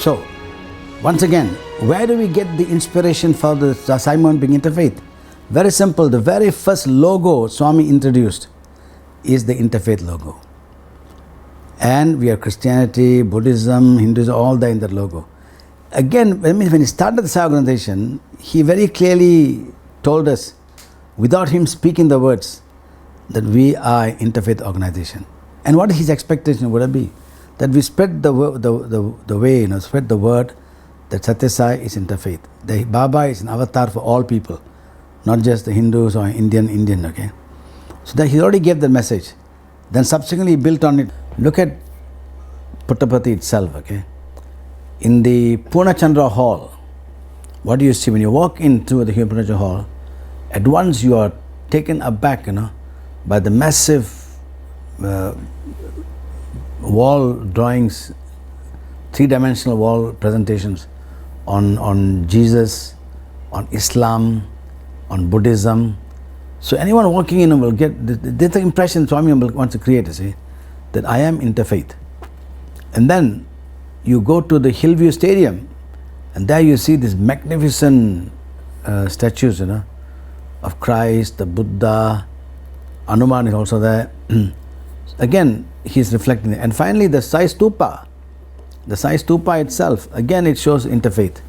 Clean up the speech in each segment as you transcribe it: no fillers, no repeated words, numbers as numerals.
So, once again, where do we get the inspiration for the Simon being interfaith? Very simple. The very first logo Swami introduced is the Interfaith logo. And we have Christianity, Buddhism, Hinduism, all that in that logo. Again, when he started the Sai organization, he very clearly told us, without him speaking the words, that we are an interfaith organization. And what his expectation would it be? That we spread the way, spread the word that Sathya Sai is interfaith. The Baba is an avatar for all people, not just the Hindus or Indian, okay? So that he already gave the message. Then subsequently he built on it. Look at Puttaparthi itself, okay? In the Purnachandra Hall, what do you see when you walk into the Purnachandra Hall? At once you are taken aback, by the massive wall drawings, three-dimensional wall presentations on Jesus, on Islam, on Buddhism. So anyone walking in will get the impression Swami wants to create, that I am interfaith. And then you go to the Hillview Stadium, and there you see these magnificent statues, of Christ, the Buddha, Hanuman is also there. Again, he's reflecting it. And finally, the Sai Stupa. The Sai Stupa itself, again, it shows interfaith.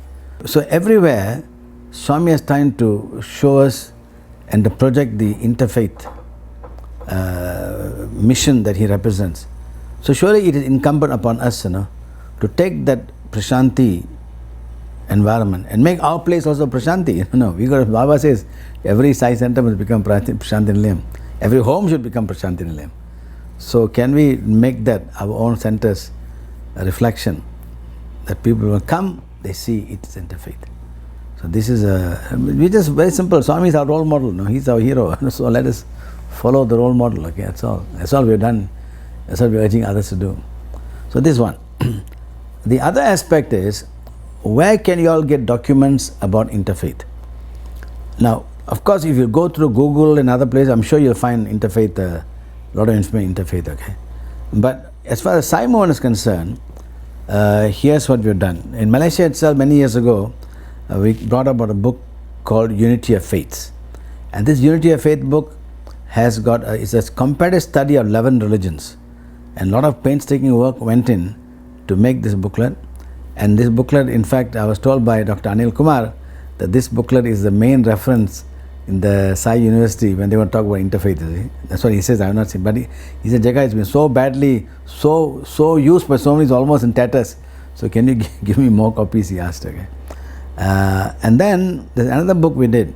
So everywhere, Swami is trying to show us and to project the interfaith mission that he represents. So surely it is incumbent upon us, to take that Prashanti environment and make our place also Prashanti. Baba says every Sai center must become Prashanti Nilayam. Every home should become Prashanti Nilayam. So can we make that our own centers a reflection that people will come, they see it is interfaith. So this is we just very simple. Swami is our role model. He's our hero. So let us follow the role model. Okay, that's all. That's all we've done. That's what we're urging others to do. So this one. The other aspect is, where can you all get documents about interfaith? Now, of course, if you go through Google and other places, I'm sure you'll find interfaith, a lot of information interfaith, okay? But as far as Sai movement is concerned, here's what we've done. In Malaysia itself, many years ago, we brought about a book called Unity of Faiths. And this Unity of Faith book has got, it's a comparative study of 11 religions. And a lot of painstaking work went in to make this booklet. And this booklet, in fact, I was told by Dr. Anil Kumar that this booklet is the main reference in the Sai University when they want to talk about interfaith. That's what he says. I have not seen. But he said, Jaga, it's been so badly, so used by so many, it's almost in tatters. So can you give me more copies, he asked. Okay. And then there's another book we did.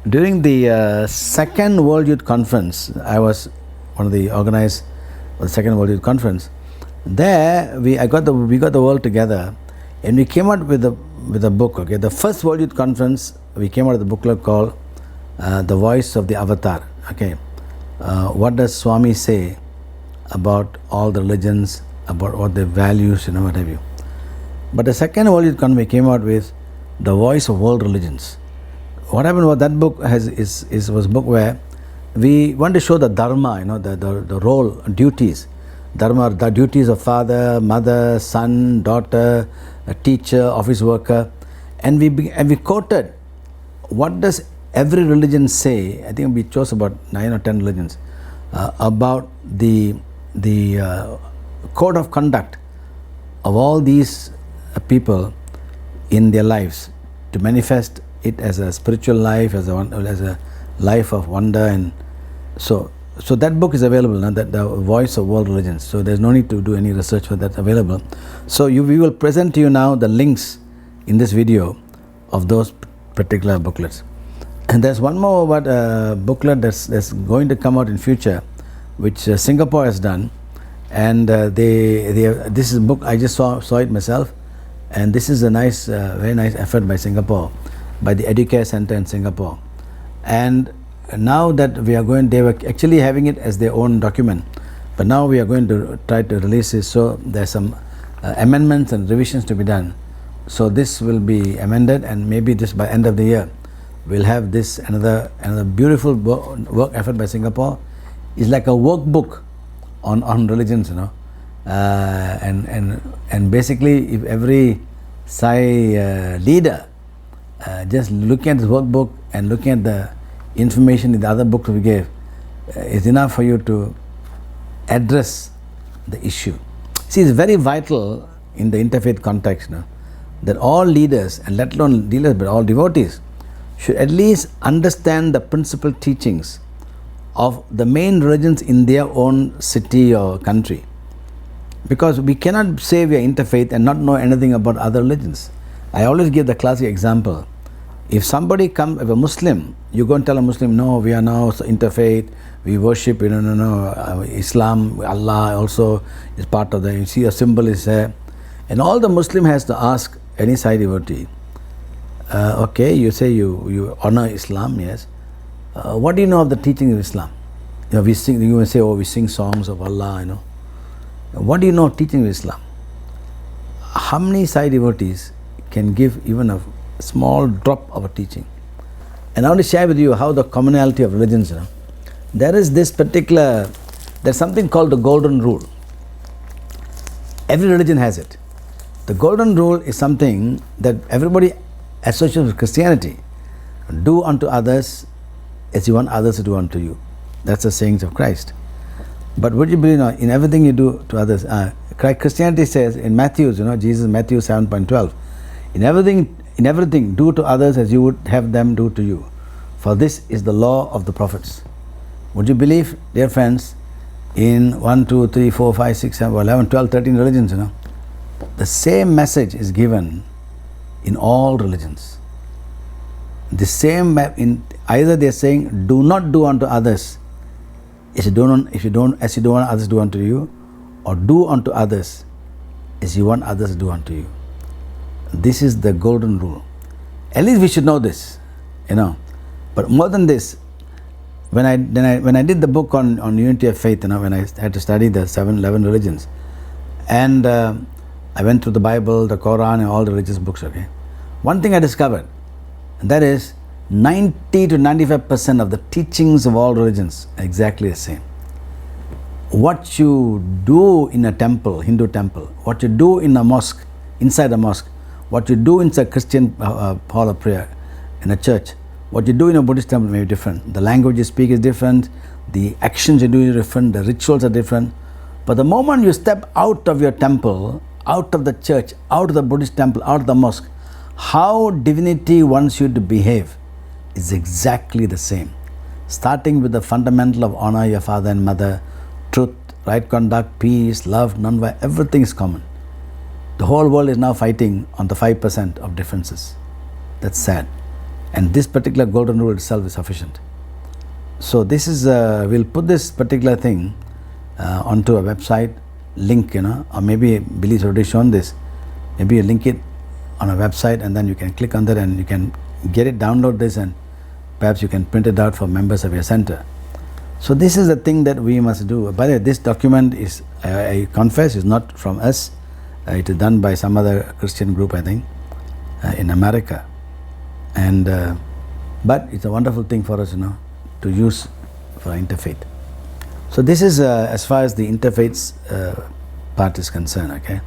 During the Second World Youth Conference, I was one of the organizers of the Second World Youth Conference. There, we got the world together, and we came out with a book. Okay, the first World Youth Conference, we came out with a booklet called The Voice of the Avatar. Okay, what does Swami say about all the religions, about what their values, what have you? But the second World Youth Conference, we came out with The Voice of World Religions. What happened was that book was a book where we want to show the dharma, the role, duties. Dharma, the duties of father, mother, son, daughter, a teacher, office worker, and we quoted what does every religion say. I think we chose about 9 or 10 religions about the code of conduct of all these people in their lives to manifest it as a spiritual life, as a life of wonder, and so that book is available now, that the Voice of World Religions. So there's no need to do any research for that available. So we will present to you now the links in this video of those particular booklets. And there's one more booklet that's going to come out in future, which Singapore has done. And this is a book, I just saw it myself. And this is a nice, very nice effort by Singapore, by the Educare Center in Singapore. And now that they were actually having it as their own document, but now we are going to try to release it. So there's some amendments and revisions to be done. So this will be amended, and maybe this by end of the year, we'll have this another beautiful work effort by Singapore. It's like a workbook on religions, and basically if every Sai leader, just looking at this workbook and looking at the information in the other books we gave, is enough for you to address the issue. See, it's very vital in the interfaith context, that all leaders, and let alone leaders, but all devotees, should at least understand the principal teachings of the main religions in their own city or country. Because we cannot say we are interfaith and not know anything about other religions. I always give the classic example. If somebody comes, if a Muslim, you go and tell a Muslim, no, we are now interfaith, we worship, Islam, Allah also is part of the, you see a symbol is there. And all the Muslim has to ask any Sai devotee, okay, you say you honor Islam, yes. What do you know of the teaching of Islam? We sing, you will say, oh, we sing songs of Allah, What do you know of teaching of Islam? How many Sai devotees can give even a small drop of a teaching? And I want to share with you how the commonality of religions, there is this particular, there's something called the golden rule. Every religion has it. The golden rule is something that everybody associates with Christianity. Do unto others as you want others to do unto you. That's the sayings of Christ. But would you believe in everything you do to others? Christianity says in Matthew, Jesus, Matthew 7.12, in everything do to others as you would have them do to you. For this is the law of the prophets. Would you believe, dear friends, in 1, 2, 3, 4, 5, 6, 7, 11, 12, 13 religions, the same message is given in all religions. The same, in either they are saying, do not do unto others as you don't want others to do unto you, or do unto others as you want others to do unto you. This is the golden rule. At least we should know this, But more than this, when I did the book on unity of faith, when I had to study the 11 religions, and I went through the Bible, the Quran, and all the religious books. Okay, one thing I discovered, and that is 90 to 95% of the teachings of all religions are exactly the same. What you do in a temple, Hindu temple, what you do in a mosque, inside a mosque, what you do inside a Christian hall of prayer, in a church, what you do in a Buddhist temple may be different. The language you speak is different, the actions you do are different, the rituals are different. But the moment you step out of your temple, out of the church, out of the Buddhist temple, out of the mosque, how divinity wants you to behave is exactly the same. Starting with the fundamental of honor your father and mother, truth, right conduct, peace, love, non-violence, everything is common. The whole world is now fighting on the 5% of differences. That's sad. And this particular golden rule itself is sufficient. So this is, we'll put this particular thing onto a website link, or maybe Billy's already shown this. Maybe you link it on a website and then you can click on that and you can get it, download this, and perhaps you can print it out for members of your center. So this is the thing that we must do. By the way, this document is, I confess, is not from us. It is done by some other Christian group, I think, in America. And but it's a wonderful thing for us, to use for interfaith. So this is as far as the interfaith part is concerned, okay.